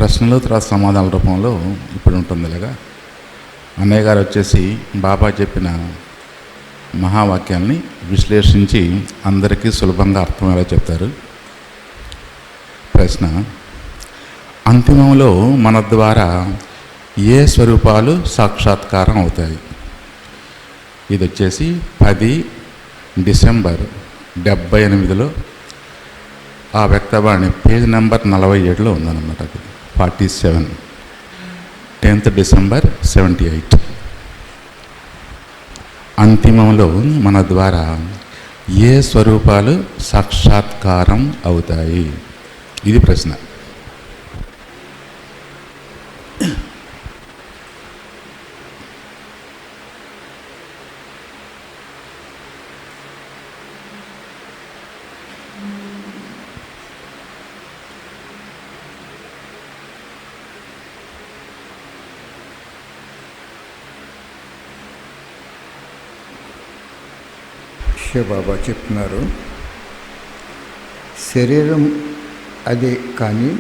ప్రశ్నలు తర్వాత సమాధానాల రూపంలో ఇప్పుడు ఉంటుంది. ఇలాగా అన్నయ్య గారు వచ్చేసి బాబా చెప్పిన మహావాక్యాల్ని విశ్లేషించి అందరికీ సులభంగా అర్థమయ్యేలా చెప్తారు. ప్రశ్న: అంతిమంలో మన ద్వారా ఏ స్వరూపాలు సాక్షాత్కారం అవుతాయి? ఇది వచ్చేసి 10 డిసెంబర్ 78లో ఆ వ్యక్తవాణి పేజ్ నెంబర్ 47లో ఉందన్నమాట. అది 47, 10th డిసెంబర్ 78. అంతిమంలో మన ద్వారా ఏ స్వరూపాలు సాక్షాత్కారం అవుతాయి? ఇది ప్రశ్న. బాబా చెప్తున్నారు, శరీరం అదే, కానీ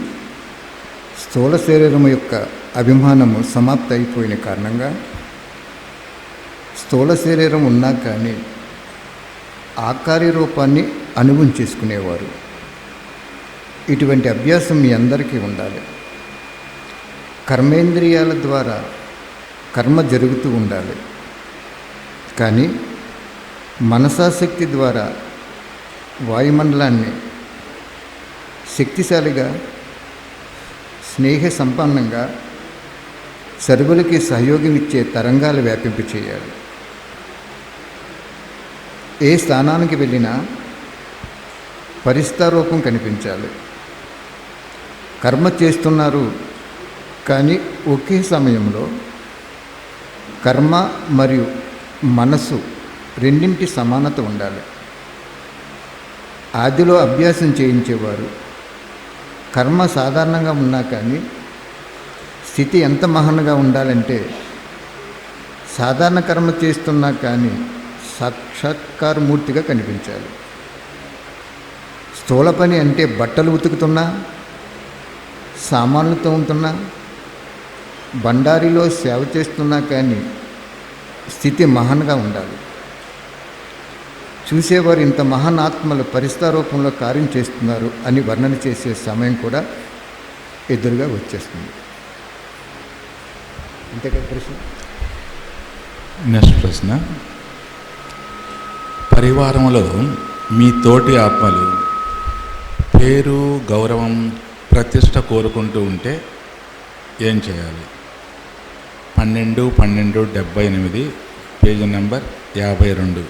స్థూల శరీరం యొక్క అభిమానము సమాప్తి అయిపోయిన కారణంగా స్థూల శరీరం ఉన్నా కానీ ఆకారి రూపాన్ని అనుభవం చేసుకునేవారు. ఇటువంటి అభ్యాసం మీ అందరికీ ఉండాలి. కర్మేంద్రియాల ద్వారా కర్మ జరుగుతూ ఉండాలి, కానీ మనసాశక్తి ద్వారా వాయుమండలాన్ని శక్తిశాలిగా, స్నేహ సంపన్నంగా, సర్వులకి సహయోగం ఇచ్చే తరంగాలు వ్యాపింప చేయాలి. ఏ స్థానానికి వెళ్ళినా పరిస్థారూపం కనిపించాలి. కర్మ చేస్తున్నారు, కానీ ఒకే సమయంలో కర్మ మరియు మనసు రెండింటి సమానత ఉండాలి. ఆదిలో అభ్యాసం చేయించేవారు కర్మ సాధారణంగా ఉన్నా కానీ స్థితి ఎంత మహాన్గా ఉండాలంటే సాధారణ కర్మ చేస్తున్నా కానీ సాక్షాత్కారమూర్తిగా కనిపించాలి. స్థూల పని అంటే బట్టలు ఉతుకుతున్నా, సామాన్లు తోముతున్నా, బండారిలో సేవ చేస్తున్నా కానీ స్థితి మహాన్గా ఉండాలి. చూసేవారు ఇంత మహాన్ ఆత్మలు పరిస్థారూపంలో కార్యం చేస్తున్నారు అని వర్ణన చేసే సమయం కూడా ఎదురుగా వచ్చేస్తుంది. అంతేకాదు ప్రశ్న. నెక్స్ట్ ప్రశ్న: పరివారంలో మీ తోటి ఆత్మలు పేరు, గౌరవం, ప్రతిష్ట కోరుకుంటూ ఉంటే ఏం చేయాలి? 12/12/78, పేజ్ నెంబర్ 52.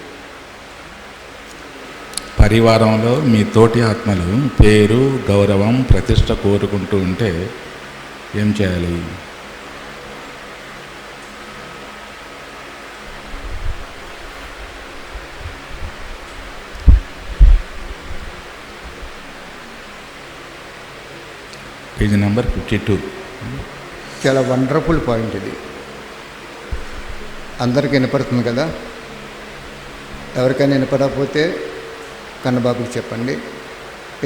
పరివారంలో మీ తోటి ఆత్మలు పేరు, గౌరవం, ప్రతిష్ట కోరుకుంటూ ఉంటే ఏం చేయాలి? Page number 52. చాలా వండర్ఫుల్ పాయింట్ ఇది. అందరికీ వినపడుతుంది కదా? ఎవరికైనా వినపడకపోతే కన్నబాబుకి చెప్పండి,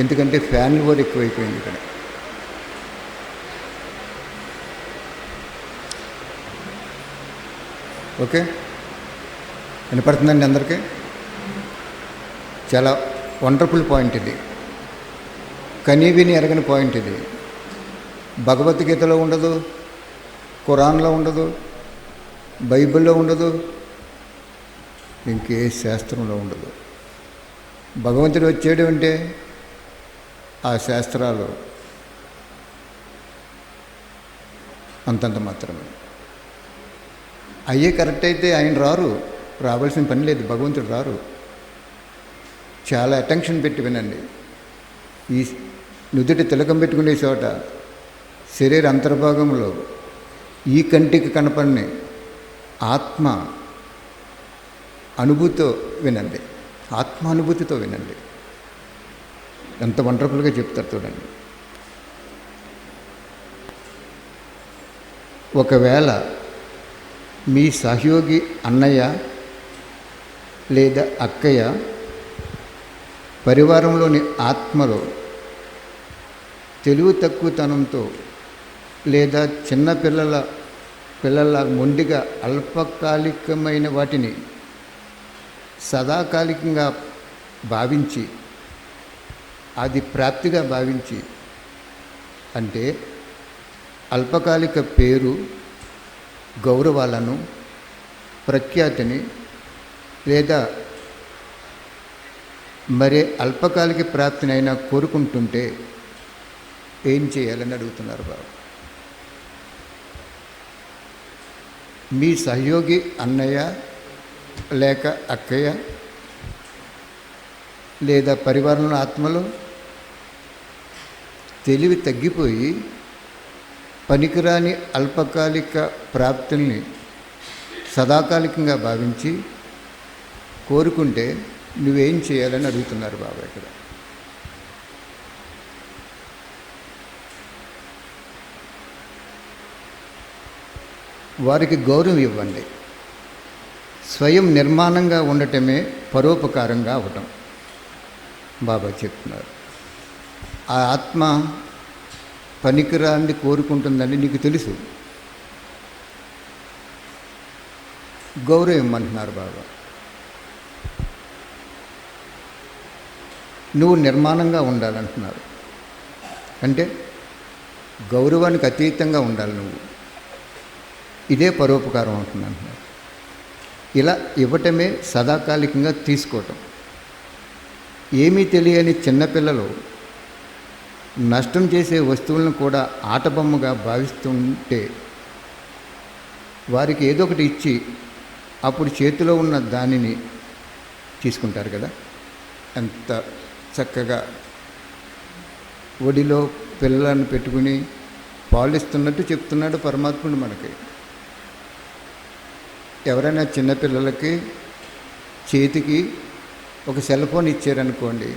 ఎందుకంటే ఫ్యాన్లు కూడా ఎక్కువైపోయింది ఇక్కడ. ఓకే, వినపడుతుందండి అందరికీ? చాలా వండర్ఫుల్ పాయింట్ ఇది. కనీ విని ఎరగని పాయింట్ ఇది. భగవద్గీతలో ఉండదు, ఖురాన్లో ఉండదు, బైబిల్లో ఉండదు, ఇంకే శాస్త్రంలో ఉండదు. భగవంతుడు వచ్చేయడం అంటే ఆ శాస్త్రాలు అంతంత మాత్రమే. అయ్యే కరెక్ట్ అయితే ఆయన రారు, రావాల్సిన పని లేదు, భగవంతుడు రారు. చాలా అటెన్షన్ పెట్టి వినండి. ఈ నుదుటి తిలకం పెట్టుకునే చోట శరీర అంతర్భాగంలో ఈ కంటికి కనపడిన ఆత్మ అనుభూతితో వినండి, ఆత్మానుభూతితో వినండి. ఎంత వండర్ఫుల్గా చెప్తారు చూడండి. ఒకవేళ మీ సహయోగి అన్నయ్య లేదా అక్కయ్య పరివారంలోని ఆత్మలో తెలివి తక్కువతనంతో లేదా చిన్న పిల్లల మొండిగా అల్పకాలికమైన వాటిని సదాకాలికంగా భావించి, అది ప్రాప్తిగా భావించి, అంటే అల్పకాలిక పేరు, గౌరవాలను, ప్రఖ్యాతిని లేదా మరే అల్పకాలిక ప్రాప్తినైనా కోరుకుంటుంటే ఏం చేయాలని అడుగుతున్నారు బాబు. మీ సహయోగి అన్నయ్య లేక అక్కయ్య లేదా పరివారంలో ఆత్మలో తెలివి తగ్గిపోయి పనికిరాని అల్పకాలిక ప్రాప్తుల్ని సదాకాలికంగా భావించి కోరుకుంటే నువ్వేం చేయాలని అడుగుతున్నారు బాబా ఇక్కడ. వారికి గౌరవం ఇవ్వండి. స్వయం నిర్మాణంగా ఉండటమే పరోపకారంగా అవటం బాబా చెప్తున్నారు. ఆ ఆత్మ పనికిరాంది కోరుకుంటుందని నీకు తెలుసు, గౌరవం ఇమ్మంటున్నారు బాబా. నువ్వు నిర్మాణంగా ఉండాలంటున్నారు. అంటే గౌరవానికి అతీతంగా ఉండాలి నువ్వు. ఇదే పరోపకారం అవుతుంది అంటున్నారు. ఇలా ఇవ్వటమే సదాకాలికంగా తీసుకోవటం. ఏమీ తెలియని చిన్నపిల్లలు నష్టం చేసే వస్తువులను కూడా ఆటబొమ్మగా భావిస్తుంటే వారికి ఏదో ఒకటి ఇచ్చి అప్పుడు చేతిలో ఉన్న దానిని తీసుకుంటారు కదా. ఎంత చక్కగా ఒడిలో పిల్లలను పెట్టుకుని పాలిస్తున్నట్టు చెప్తున్నాడు పరమాత్ముడు మనకి. ఎవరైనా చిన్నపిల్లలకి చేతికి ఒక సెల్ ఫోన్ ఇచ్చారనుకోండి,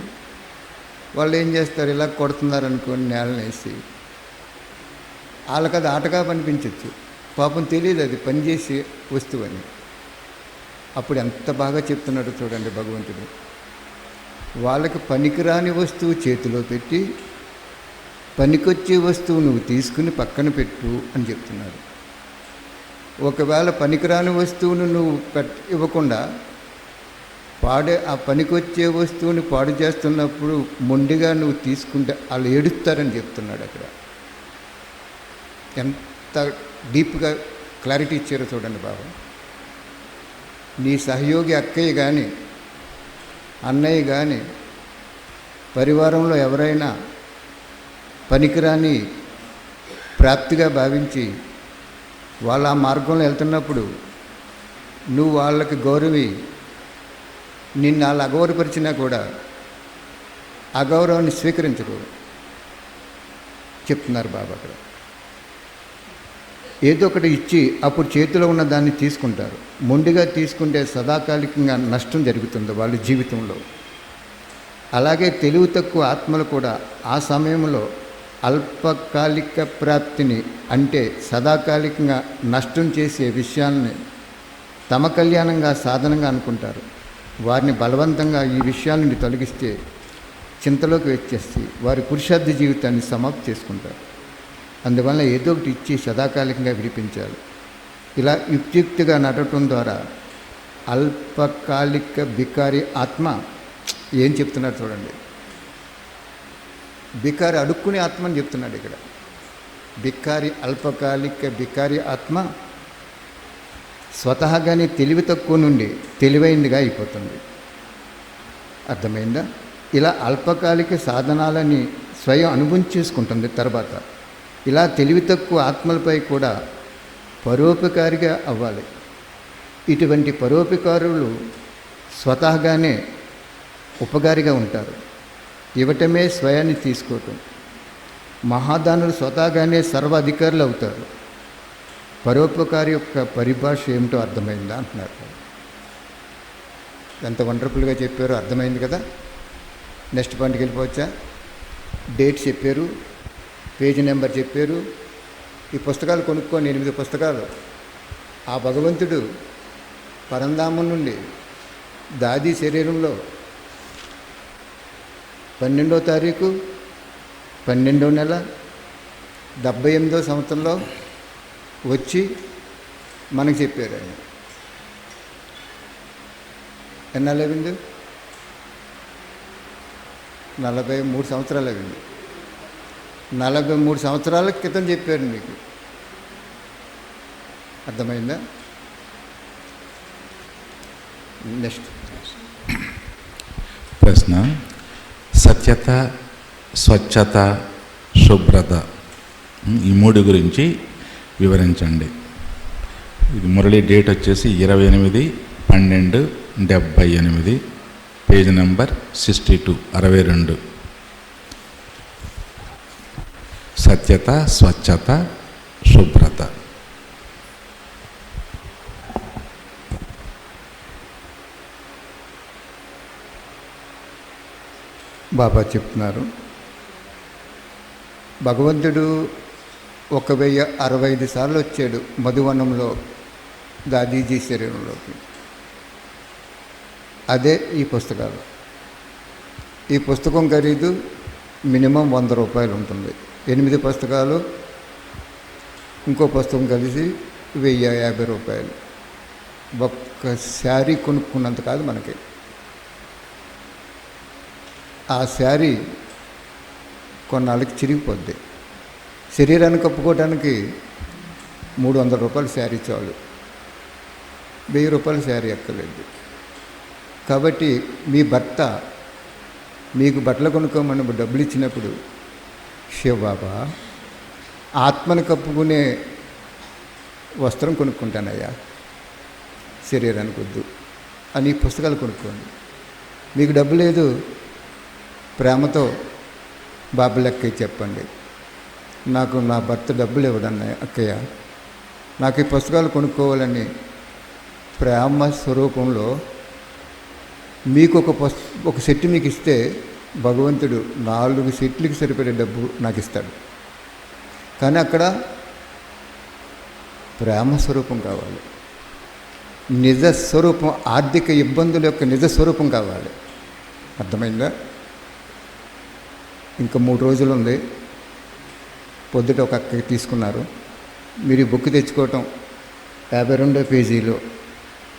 వాళ్ళు ఏం చేస్తారు, ఇలా కొడుతున్నారనుకోండి నేలనేసి. వాళ్ళకి అది ఆటగా కనిపించవచ్చు, పాపం తెలియదు అది పనిచేసే వస్తువు అని. అప్పుడు ఎంత బాగా చెప్తున్నాడు చూడండి భగవంతుడు. వాళ్ళకి పనికిరాని వస్తువు చేతిలో పెట్టి పనికొచ్చే వస్తువు నువ్వు తీసుకుని పక్కన పెట్టు అని చెప్తున్నాడు. ఒకవేళ పనికిరాని వస్తువును నువ్వు ఇవ్వకుండా ఆ పనికొచ్చే వస్తువుని పాడు చేస్తున్నప్పుడు మొండిగా నువ్వు తీసుకుంటే వాళ్ళు ఏడుస్తారని చెప్తున్నాడు అక్కడ. ఎంత డీప్గా క్లారిటీ ఇచ్చారో చూడండి బాబు. నీ సహయోగి అక్కయ్య కానీ అన్నయ్య కానీ పరివారంలో ఎవరైనా పనికిరాని ప్రాప్తిగా భావించి వాళ్ళ ఆ మార్గంలో వెళ్తున్నప్పుడు నువ్వు వాళ్ళకి గౌరవి, నిన్ను వాళ్ళు అగౌరవపరిచినా కూడా అగౌరవాన్ని స్వీకరించరు చెప్తున్నారు బాబా అక్కడ. ఏదో ఒకటి ఇచ్చి అప్పుడు చేతిలో ఉన్న దాన్ని తీసుకుంటారు. మొండిగా తీసుకుంటే సదాకాలికంగా నష్టం జరుగుతుంది వాళ్ళ జీవితంలో. అలాగే తెలివి తక్కువ ఆత్మలు కూడా ఆ సమయంలో అల్పకాలిక ప్రాప్తిని, అంటే సదాకాలికంగా నష్టం చేసే విషయాల్ని తమ కళ్యాణంగా సాధనంగా అనుకుంటారు. వారిని బలవంతంగా ఈ విషయాల నుండి తొలగిస్తే చింతలోకి వచ్చేసి వారి పురుషార్థ జీవితాన్ని సమాప్తి చేసుకుంటారు. అందువల్ల ఏదో ఒకటి ఇచ్చి సదాకాలికంగా విడిపించాలి. ఇలా యుక్తియుక్తిగా నడవటం ద్వారా అల్పకాలిక బికారి ఆత్మ ఏం చెప్తున్నారు చూడండి. బికారి అడుక్కునే ఆత్మ అని చెప్తున్నాడు ఇక్కడ. బికారి అల్పకాలిక బికారి ఆత్మ స్వతహాగానే తెలివి తక్కువ నుండి తెలివైందిగా అయిపోతుంది. అర్థమైందా? ఇలా అల్పకాలిక సాధనాలని స్వయం అనుభవం చేసుకుంటుంది. తర్వాత ఇలా తెలివి తక్కువ ఆత్మలపై కూడా పరోపకారిగా అవ్వాలి. ఇటువంటి పరోపకారులు స్వతహాగానే ఉపకారిగా ఉంటారు. ఇవ్వటమే స్వయాన్ని తీసుకోవటం. మహాదానులు స్వతహాగానే సర్వాధికారులు అవుతారు. పరోపకారి యొక్క పరిభాష ఏమిటో అర్థమైందా అంటున్నారు. ఎంత వండర్ఫుల్గా చెప్పారో అర్థమైంది కదా. నెక్స్ట్ పాయింట్కి వెళ్ళిపోవచ్చా? డేట్ చెప్పారు, పేజీ నెంబర్ చెప్పారు. ఈ పుస్తకాలు కొనుక్కొని 8 పుస్తకాలు. ఆ భగవంతుడు పరంధామం నుండి దాది శరీరంలో 12వ తారీఖు 12వ నెల 78వ సంవత్సరంలో వచ్చి మనకు చెప్పారు ఆయన. ఎన్నాళ్ళు అయింది? 43 సంవత్సరాలు అయింది. 43 సంవత్సరాల క్రితం చెప్పారు మీకు. అర్థమైందా? నెక్స్ట్ ప్రశ్న, సత్యత, స్వచ్ఛత, శుభ్రత ఈ మూడు గురించి వివరించండి. ఇది మురళి డేట్ వచ్చేసి 28/12/78, పేజ్ నెంబర్ 62, 62. సత్యత, స్వచ్ఛత, శుభ్రత. బాబా చెప్తున్నారు, భగవంతుడు 1065 సార్లు వచ్చాడు మధువనంలో దాదీజీ శరీరంలోకి. అదే ఈ పుస్తకాలు. ఈ పుస్తకం ఖరీదు మినిమం 100 రూపాయలు ఉంటుంది. 8 పుస్తకాలు ఇంకో పుస్తకం కలిసి 1050 రూపాయలు. ఒక్క శారీ కొనుక్కున్నంత కాదు మనకి. ఆ శారీ కొన్నాళ్ళకి చిరిగిపోద్ది. శరీరాన్ని కప్పుకోవడానికి 300 రూపాయలు శారీ చాలు, 1000 రూపాయలు శారీ ఎక్కలేదు. కాబట్టి మీ భర్త మీకు బట్టలు కొనుక్కోమని డబ్బులు ఇచ్చినప్పుడు, శివబాబా ఆత్మను కప్పుకునే వస్త్రం కొనుక్కుంటానయ్యా, శరీరానికి వద్దు అని పుస్తకాలు కొనుక్కోండి. మీకు డబ్బు లేదు, ప్రేమతో బాబులక్క చెప్పండి, నాకు నా భర్త డబ్బులు ఇవ్వడన్నాయి అక్కయ్య, నాకు ఈ పుస్తకాలు కొనుక్కోవాలని ప్రేమ స్వరూపంలో మీకు ఒక సెట్ మీకు ఇస్తే భగవంతుడు 4 సెట్లకి సరిపడే డబ్బు నాకు ఇస్తాడు. కానీ అక్కడ ప్రేమ స్వరూపం కావాలి, నిజ స్వరూపం, ఆర్థిక ఇబ్బందుల యొక్క నిజ స్వరూపం కావాలి. అర్థమైందా? ఇంకా 3 రోజులు ఉంది. పొద్దుట ఒక అక్కకి తీసుకున్నారు. మీరు ఈ బుక్ తెచ్చుకోవటం 52వ పేజీలో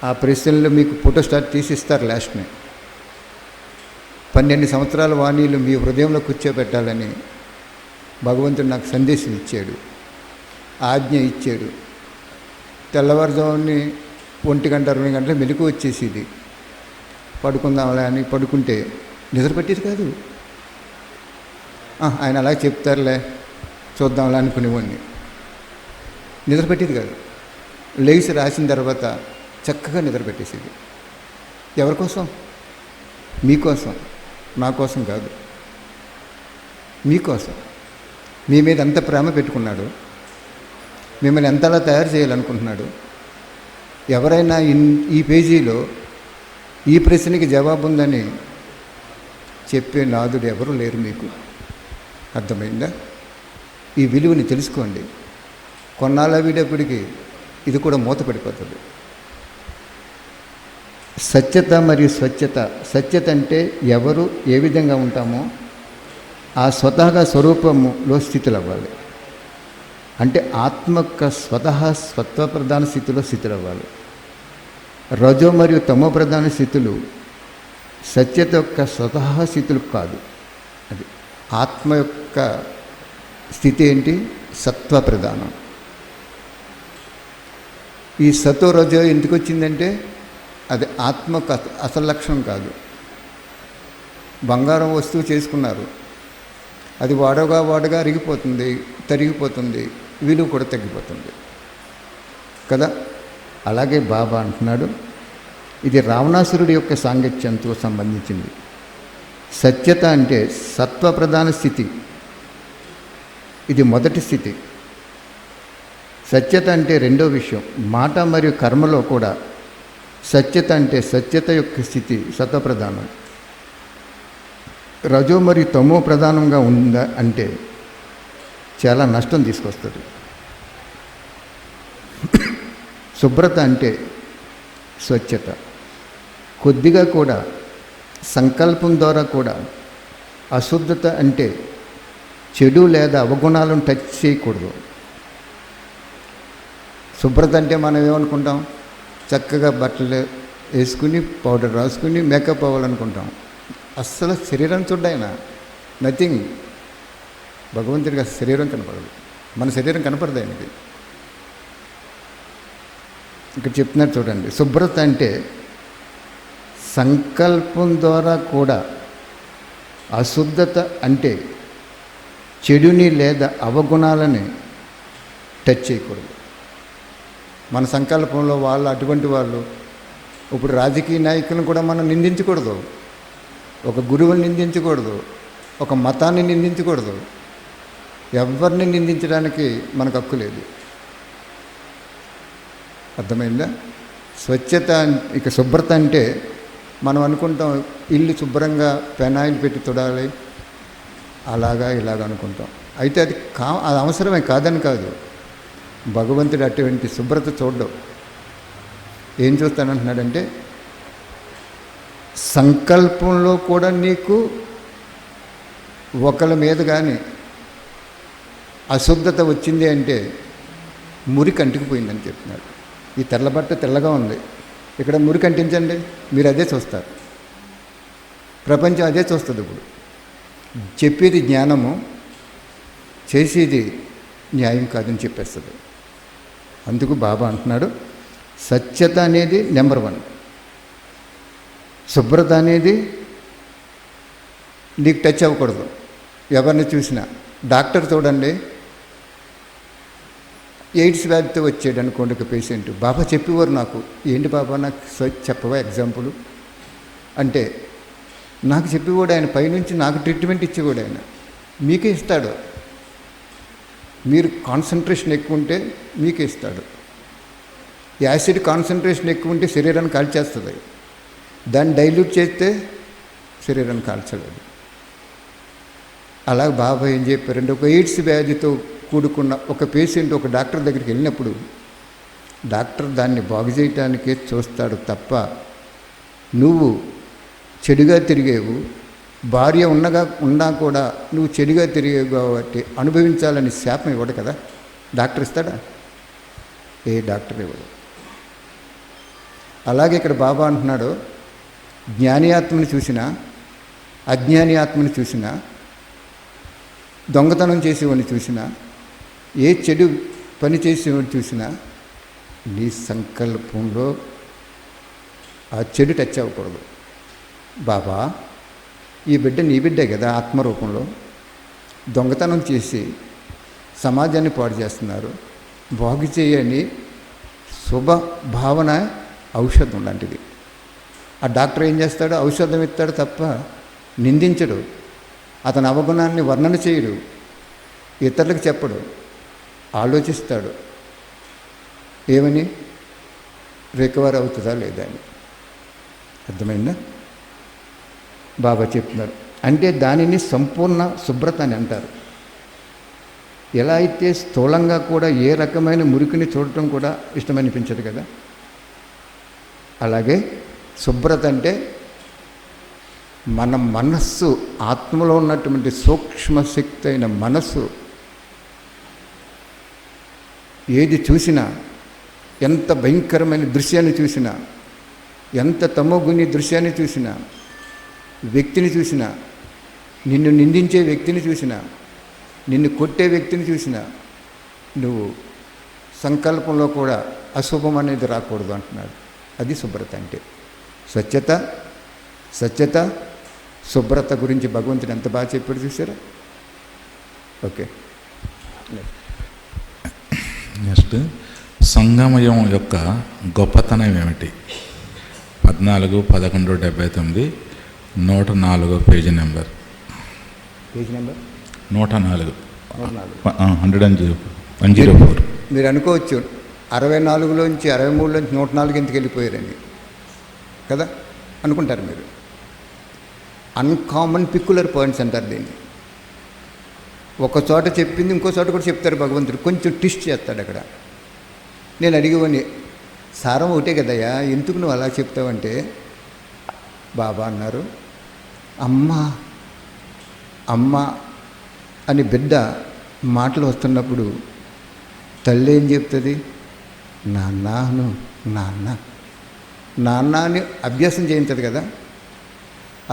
ఆ ప్రశ్నలో మీకు ఫోటో స్టార్ట్ తీసి ఇస్తారు. లాస్ట్ని 12 సంవత్సరాల వాణీలు మీ హృదయంలో కూర్చోబెట్టాలని భగవంతుడు నాకు సందేశం ఇచ్చాడు, ఆజ్ఞ ఇచ్చాడు. తెల్లవారుజాముని 1 గంట 2 గంటల మెలకు వచ్చేసేది. పడుకుందాంలే అని పడుకుంటే నిద్ర పట్టేది కాదు. ఆయన అలా చెప్తారులే చూద్దాంలే అనుకునేవాడిని. నిద్ర పట్టేది కాదు. లేచి రాసిన తర్వాత చక్కగా నిద్ర పెట్టేసేది. ఎవరి కోసం? మీకోసం, నా కోసం కాదు, మీకోసం. మీ మీద ఎంత ప్రేమ పెట్టుకున్నాడు, మిమ్మల్ని ఎంతలా తయారు చేయాలనుకుంటున్నాడు. ఎవరైనా ఈ పేజీలో ఈ ప్రశ్నకి జవాబు ఉందని చెప్పే నాదుడు ఎవరు లేరు మీకు. అర్థమైందా? ఈ విలువని తెలుసుకోండి. కొన్నాళ్ళ వీడేపటికి ఇది కూడా మూతపడిపోతుంది. సత్యత మరియు స్వచ్ఛత. సత్యత అంటే ఎవరు ఏ విధంగా ఉంటామో ఆ స్వతహాగా స్వరూపములో స్థితులు అవ్వాలి. అంటే ఆత్మ యొక్క స్వతహా సత్వప్రధాన స్థితిలో స్థితులు అవ్వాలి. రజో మరియు తమో ప్రధాన స్థితులు సత్యత యొక్క స్వతహా స్థితులు కాదు. అది ఆత్మ యొక్క స్థితి ఏంటి? సత్వ ప్రధానం. ఈ సతో రజో ఎందుకు వచ్చిందంటే అది ఆత్మకు అసలు లక్షణం కాదు. బంగారం వస్తువు చేసుకున్నారు, అది వాడగా అరిగిపోతుంది, తరిగిపోతుంది, విలువ కూడా తగ్గిపోతుంది కదా. అలాగే బాబా అంటున్నాడు, ఇది రావణాసురుడి యొక్క సాంగత్యంతో సంబంధించింది. సత్యత అంటే సత్వ ప్రధాన స్థితి, ఇది మొదటి స్థితి. సత్యత అంటే రెండో విషయం. మాట మరియు కర్మలో కూడా సత్యత అంటే సత్యత యొక్క స్థితి సత్వప్రధానం. రజో మరియు తమో ప్రధానంగా ఉందా అంటే చాలా నష్టం తీసుకొస్తుంది. శుభ్రత అంటే స్వచ్ఛత. కొద్దిగా కూడా సంకల్పం ద్వారా కూడా అశుద్ధత అంటే చెడు లేదా అవగుణాలను టచ్ చేయకూడదు. శుభ్రత అంటే మనం ఏమనుకుంటాం, చక్కగా బట్టలు వేసుకుని పౌడర్ రాసుకుని మేకప్ అవ్వాలనుకుంటాం. అస్సలు శరీరం చూడ్డాయన నథింగ్. భగవంతుడికి అసలు శరీరం కనపడదు, మన శరీరం కనపడదు ఆయనకి. ఇక్కడ చెప్తున్నారు చూడండి, శుభ్రత అంటే సంకల్పం ద్వారా కూడా అశుద్ధత అంటే చెడుని లేదా అవగుణాలని టచ్ చేయకూడదు. మన సంకల్పంలో వాళ్ళు అటువంటి వాళ్ళు, ఇప్పుడు రాజకీయ నాయకులను కూడా మనం నిందించకూడదు, ఒక గురువుని నిందించకూడదు, ఒక మతాన్ని నిందించకూడదు, ఎవరిని నిందించడానికి మనకు హక్కు లేదు. అర్థమైందా? స్వచ్ఛత ఇక శుభ్రత అంటే మనం అనుకుంటాం ఇల్లు శుభ్రంగా పెనాయిల్ పెట్టి తుడాలి, అలాగా ఇలాగ అనుకుంటాం. అయితే అది అది అవసరమే కాదని కాదు. భగవంతుడు అటువంటి శుభ్రత చూడడం. ఏం చూస్తానంటున్నాడంటే సంకల్పంలో కూడా నీకు ఒకళ్ళ మీద కానీ అశుద్ధత వచ్చింది అంటే మురికి అంటుకుపోయిందని చెప్తున్నాడు. ఈ తెల్లబట్ట తెల్లగా ఉంది, ఇక్కడ మురికి అంటించండి, మీరు అదే చూస్తారు. ప్రపంచం అదే చూస్తుంది. ఇప్పుడు చెప్పేది జ్ఞానము, చేసేది న్యాయం కాదని చెప్పేస్తుంది. అందుకు బాబా అంటున్నాడు స్వచ్ఛత అనేది నెంబర్ 1, శుభ్రత అనేది నీకు టచ్ అవ్వకూడదు. ఎవరిని చూసినా డాక్టర్ చూడండి, ఎయిడ్స్ వ్యాధితో వచ్చాడు అనుకోండి ఒక పేషెంట్, బాబా చెప్పేవారు నాకు, ఏంటి బాబా నాకు చెప్పవా ఎగ్జాంపుల్ అంటే, నాకు చెప్పేవాడు ఆయన, పైనుంచి నాకు ట్రీట్మెంట్ ఇచ్చేవాడు ఆయన. మీకే ఇస్తాడు, మీరు కాన్సన్ట్రేషన్ ఎక్కువ ఉంటే మీకే ఇస్తాడు. యాసిడ్ కాన్సన్ట్రేషన్ ఎక్కువ ఉంటే శరీరాన్ని కాల్చేస్తుంది, దాన్ని డైల్యూట్ చేస్తే శరీరాన్ని కాల్చలేదు. అలాగే బాబా ఏం చెప్పారంటే, ఒక ఎయిడ్స్ వ్యాధితో కూడుకున్న ఒక పేషెంట్ ఒక డాక్టర్ దగ్గరికి వెళ్ళినప్పుడు డాక్టర్ దాన్ని బాగు చేయటానికే చూస్తాడు తప్ప, నువ్వు చెడుగా తిరిగేవు, భార్య ఉన్నా కూడా నువ్వు చెడుగా తిరిగేవు కాబట్టి అనుభవించాలని శాపం ఇవ్వడు కదా. డాక్టర్ ఇస్తాడా? ఏ డాక్టర్ ఇవ్వడు. అలాగే ఇక్కడ బాబా అంటున్నాడు, జ్ఞాని ఆత్మని చూసినా అజ్ఞాని ఆత్మని చూసినా, దొంగతనం చేసేవాడిని చూసినా, ఏ చెడు పని చేసేవాడిని చూసినా, నీ సంకల్పంలో ఆ చెడు టచ్ అవ్వకూడదు. బాబా ఈ బిడ్డ నీ బిడ్డే కదా, ఆత్మరూపంలో దొంగతనం చేసి సమాజాన్ని పాడు చేస్తున్నారు, బాగు చేయని శుభ భావన ఔషధం లాంటిది. ఆ డాక్టర్ ఏం చేస్తాడు? ఔషధం ఇస్తాడు తప్ప నిందించడు, అతని అవగుణాన్ని వర్ణన చేయడు, ఇతరులకు చెప్పడు, ఆలోచిస్తాడు ఏమని, రికవర్ అవుతుందా లేదా అని. అర్థమైందా? బాబా చెప్తున్నారు. అంటే దానిని సంపూర్ణ శుభ్రత అని అంటారు. ఎలా అయితే స్థూలంగా కూడా ఏ రకమైన మురికిని చూడటం కూడా ఇష్టమనిపించదు కదా, అలాగే శుభ్రత అంటే మన మనస్సు, ఆత్మలో ఉన్నటువంటి సూక్ష్మశక్తి అయిన మనస్సు ఏది చూసినా, ఎంత భయంకరమైన దృశ్యాన్ని చూసినా, ఎంత తమోగుని దృశ్యాన్ని చూసినా, వ్యక్తిని చూసినా, నిన్ను నిందించే వ్యక్తిని చూసినా, నిన్ను కొట్టే వ్యక్తిని చూసినా, నువ్వు సంకల్పంలో కూడా అశుభం అనేది రాకూడదు అంటున్నాడు. అది శుభ్రత అంటే. స్వచ్ఛత శుభ్రత గురించి భగవంతుడు ఎంత బాగా చెప్పాడు చూసారా. ఓకే, నెక్స్ట్ సంగమయం యొక్క గొప్పతనం ఏమిటి? 14, 11, 79, 104 పేజీ నెంబర్. 104 104. మీరు అనుకోవచ్చు 64లోంచి 63లోంచి 104 ఎందుకు వెళ్ళిపోయారని కదా అనుకుంటారు మీరు. అన్కామన్ పిక్యులర్ పాయింట్స్ అంటారు దీన్ని. ఒక చోట చెప్పింది ఇంకో చోట కూడా చెప్తారు భగవంతుడు, కొంచెం ట్విస్ట్ చేస్తాడు అక్కడ. నేను అడిగేవాడిని, సారం ఒకటే కదయ్యా, ఎందుకు నువ్వు అలా చెప్తావంటే, బాబా అన్నారు, అమ్మ అని బిడ్డ మాటలు వస్తున్నప్పుడు తల్లి ఏం చెప్తుంది? నాన్నను నాన్న నాన్న అని అభ్యాసం చేయించదు కదా,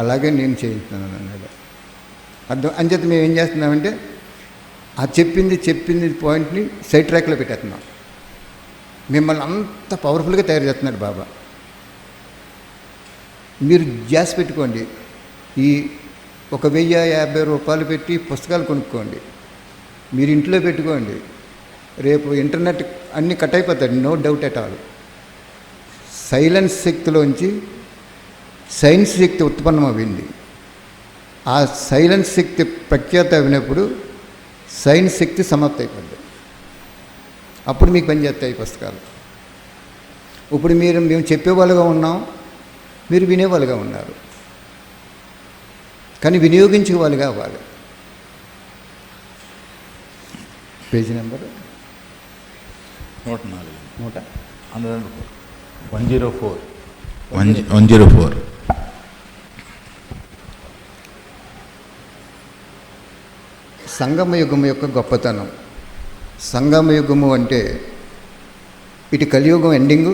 అలాగే నేను చేయించున్నాను అన్నాడు. అర్థం అంచేత మేము ఏం చేస్తున్నామంటే ఆ చెప్పింది పాయింట్ని సైడ్ ట్రాక్లో పెట్టేస్తున్నాం. మిమ్మల్ని అంత పవర్ఫుల్గా తయారు చేస్తున్నాడు బాబా. మీరు గ్యాస్ పెట్టుకోండి, ఈ 1050 రూపాయలు పెట్టి పుస్తకాలు కొనుక్కోండి, మీరు ఇంట్లో పెట్టుకోండి. రేపు ఇంటర్నెట్ అన్నీ కట్ అయిపోతాయి, no doubt at all. Silence శక్తిలోంచి సైన్స్ శక్తి ఉత్పన్నమవుతుంది. ఆ సైలెన్స్ శక్తి ప్రఖ్యాత అయినప్పుడు సైన్స్ శక్తి సమాప్తి అయిపోద్ది. అప్పుడు మీకు పనిచేస్తాయి పుస్తకాలు. ఇప్పుడు మేము చెప్పేవాళ్ళుగా ఉన్నాం, మీరు వినేవాళ్ళుగా ఉన్నారు, కానీ వినియోగించే వాళ్ళుగా అవ్వాలి. Page number 104 104. 104. సంగమయుగము యొక్క గొప్పతనం. సంగమయుగము అంటే ఇటు కలియుగం ఎండింగు,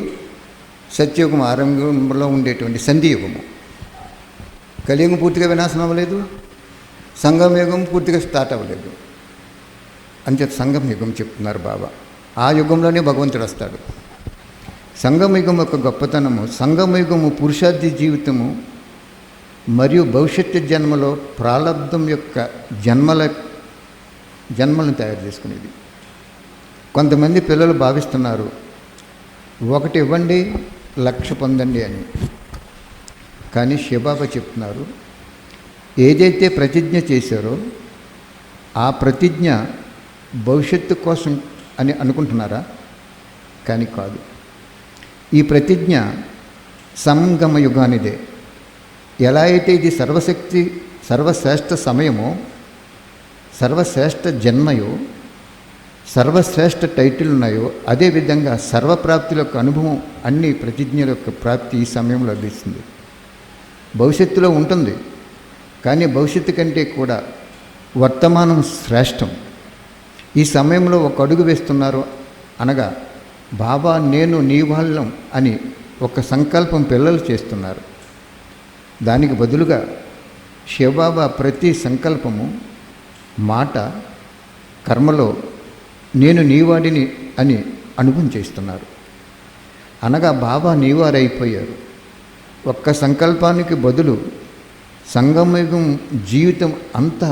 సత్యయుగం ఆరంభంలో ఉండేటువంటి సంధియుగము. కలియుగం పూర్తిగా వినాశనం అవ్వలేదు, సంగమయుగం పూర్తిగా స్టార్ట్ అవ్వలేదు. అంచేత సంగమయుగం చెప్తున్నారు బాబా. ఆ యుగంలోనే భగవంతుడు వస్తాడు. సంగమయుగం యొక్క గొప్పతనము, సంగమయుగము పురుషార్థి జీవితము మరియు భవిష్యత్తు జన్మలో ప్రాలబ్ధం యొక్క జన్మలను తయారు చేసుకునేది. కొంతమంది పిల్లలు భావిస్తున్నారు 1 ఇవ్వండి 1,00,000 పొందండి అని. కానీ శివబాబా చెప్తున్నారు, ఏదైతే ప్రతిజ్ఞ చేశారో ఆ ప్రతిజ్ఞ భవిష్యత్తు కోసం అని అనుకుంటున్నారా? కానీ కాదు. ఈ ప్రతిజ్ఞ సంగమ యుగానిదే. ఎలా అయితే ఇది సర్వశ్రేష్ఠ సమయమో, సర్వశ్రేష్ఠ జన్మయో, సర్వశ్రేష్ఠ టైటిల్ ఉన్నాయో, అదేవిధంగా సర్వప్రాప్తుల యొక్క అనుభవం, అన్ని ప్రతిజ్ఞల యొక్క ప్రాప్తి ఈ సమయంలో లభిస్తుంది. భవిష్యత్తులో ఉంటుంది, కానీ భవిష్యత్తు కంటే కూడా వర్తమానం శ్రేష్టం. ఈ సమయంలో ఒక అడుగు వేస్తున్నారు అనగా బాబా నేను నీ వాళ్ళం అని ఒక సంకల్పం పిల్లలు చేస్తున్నారు. దానికి బదులుగా శివబాబా ప్రతి సంకల్పము, మాట, కర్మలో నేను నీవాడిని అని అనుభవం చేస్తున్నారు. అనగా బాబా నీవారైపోయారు. ఒక్క సంకల్పానికి బదులు సంగమయుగం జీవితం అంతా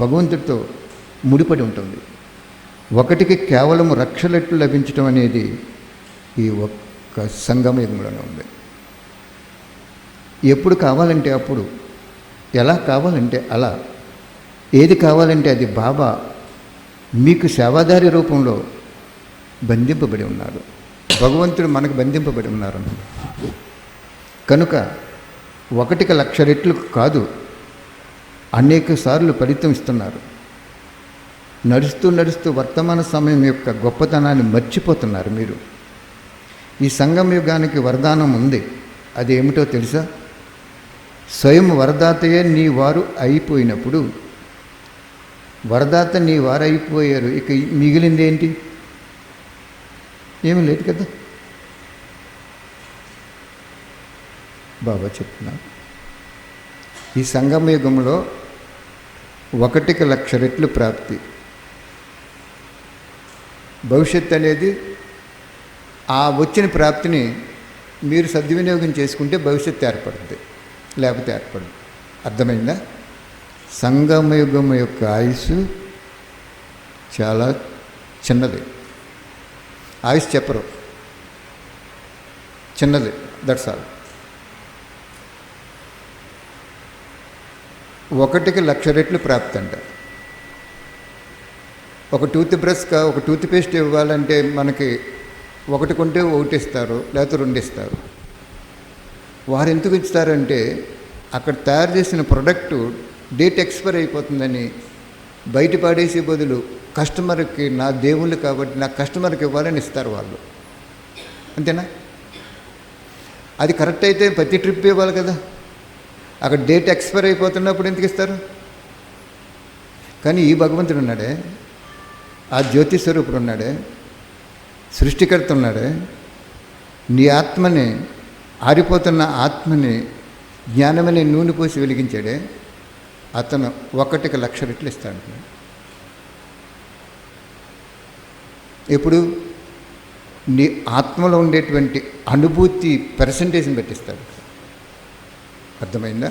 భగవంతుడితో ముడిపడి ఉంటుంది. ఒకటికి కేవలం రక్షలెట్లు లభించడం అనేది ఈ ఒక్క సంగమయుగంలోనే ఉంది. ఎప్పుడు కావాలంటే అప్పుడు, ఎలా కావాలంటే అలా, ఏది కావాలంటే అది బాబా మీకు సేవాదారి రూపంలో బంధింపబడి ఉన్నారు. భగవంతుడు మనకు బంధింపబడి ఉన్నారు. కనుక 1కి 1,00,000 రెట్లు కాదు, అనేక సార్లు ఫలితం ఇస్తున్నారు. నడుస్తూ వర్తమాన సమయం యొక్క గొప్పతనాన్ని మర్చిపోతున్నారు మీరు. ఈ సంగమ యుగానికి వరదానం ఉంది. అది ఏమిటో తెలుసా? స్వయం వరదాతయే నీ వారు అయిపోయినప్పుడు, వరదాత నీ వారు అయిపోయారు, ఇక మిగిలింది ఏంటి? ఏమీ లేదు కదా. బాబా చెప్తున్నారు, ఈ సంగమ యుగంలో 1కి 1,00,000 రెట్లు ప్రాప్తి. భవిష్యత్తు అనేది ఆ వచ్చిన ప్రాప్తిని మీరు సద్వినియోగం చేసుకుంటే భవిష్యత్తు ఏర్పడుతుంది, లేకపోతే ఏర్పడదు. అర్థమైందా? సంగమయుగం యొక్క ఆయుష్ చాలా చిన్నది. ఆయుష్ చెప్పరు, చిన్నది, దట్స్ ఆల్. 1కి 1,00,000 రెట్లు ప్రాప్తి అంట. ఒక టూత్ బ్రష్గా ఒక టూత్ పేస్ట్ ఇవ్వాలంటే మనకి 1 కొంటే 1 ఇస్తారు, లేకపోతే 2 ఇస్తారు. వారు ఎందుకు ఇస్తారంటే అక్కడ తయారు చేసిన ప్రొడక్టు డేట్ ఎక్స్పైర్ అయిపోతుందని బయట పాడేసే బదులు కస్టమర్కి, నా దేవుళ్ళు కాబట్టి నా కస్టమర్కి ఇవ్వాలని ఇస్తారు వాళ్ళు. అంతేనా? అది కరెక్ట్ అయితే ప్రతి ట్రిప్ ఇవ్వాలి కదా. అక్కడ డేట్ ఎక్స్పైర్ అయిపోతున్నప్పుడు ఎందుకు ఇస్తారు? కానీ ఈ భగవంతుడు ఉన్నాడే, ఆ జ్యోతి స్వరూపుడు ఉన్నాడే, సృష్టికర్త ఉన్నాడే, నీ ఆత్మని, ఆరిపోతున్న ఆత్మని జ్ఞానమనే నూనె పోసి వెలిగించాడే, అతను 1,00,000 రెట్లు ఇస్తాడు. ఎప్పుడు? నీ ఆత్మలో ఉండేటువంటి అనుభూతి పర్సంటేజ్ని పెట్టిస్తాడు. అర్థమైందా?